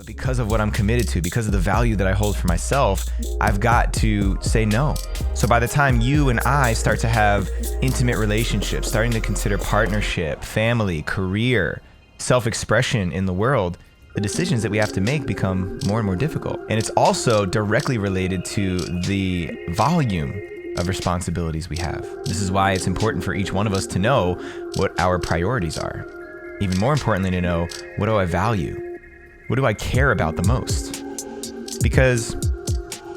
But because of what I'm committed to, because of the value that I hold for myself, I've got to say no. So by the time you and I start to have intimate relationships, starting to consider partnership, family, career, self-expression in the world, the decisions that we have to make become more and more difficult. And it's also directly related to the volume of responsibilities we have. This is why it's important for each one of us to know what our priorities are. Even more importantly, to know, what do I value? What do I care about the most? Because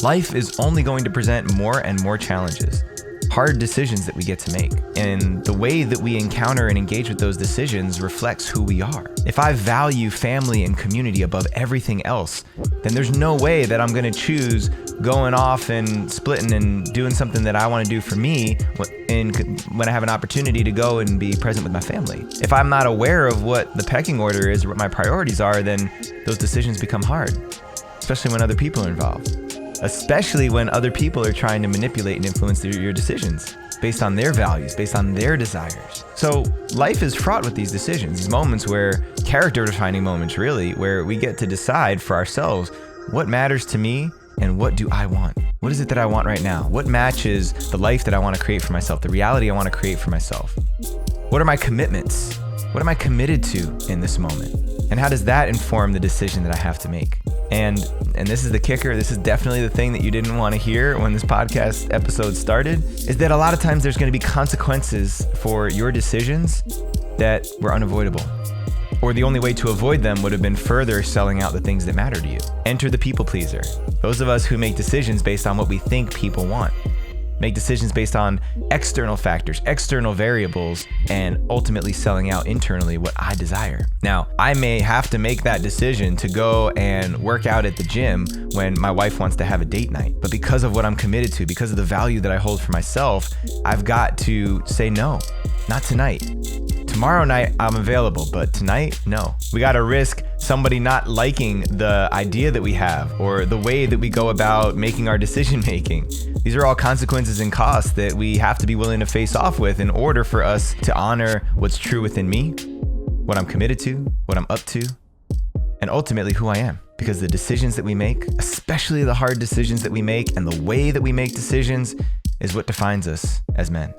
life is only going to present more and more challenges, hard decisions that we get to make. And the way that we encounter and engage with those decisions reflects who we are. If I value family and community above everything else, then there's no way that I'm gonna choose going off and splitting and doing something that I wanna do for me when I have an opportunity to go and be present with my family. If I'm not aware of what the pecking order is, what my priorities are, then those decisions become hard, especially when other people are involved. Especially when other people are trying to manipulate and influence your decisions based on their values, based on their desires. So life is fraught with these decisions, these moments where, character-defining moments really, where we get to decide for ourselves what matters to me and what do I want? What is it that I want right now? What matches the life that I want to create for myself, the reality I want to create for myself? What are my commitments? What am I committed to in this moment? And how does that inform the decision that I have to make? And this is the kicker, this is definitely the thing that you didn't want to hear when this podcast episode started, is that a lot of times there's going to be consequences for your decisions that were unavoidable. Or the only way to avoid them would have been further selling out the things that matter to you. Enter the people pleaser. Those of us who make decisions based on what we think people want. Make decisions based on external factors, external variables, and ultimately selling out internally what I desire. Now, I may have to make that decision to go and work out at the gym when my wife wants to have a date night. But because of what I'm committed to, because of the value that I hold for myself, I've got to say no, not tonight. Tomorrow night, I'm available, but tonight, no. We gotta risk somebody not liking the idea that we have or the way that we go about making our decision making. These are all consequences and costs that we have to be willing to face off with in order for us to honor what's true within me, what I'm committed to, what I'm up to, and ultimately who I am. Because the decisions that we make, especially the hard decisions that we make and the way that we make decisions, is what defines us as men.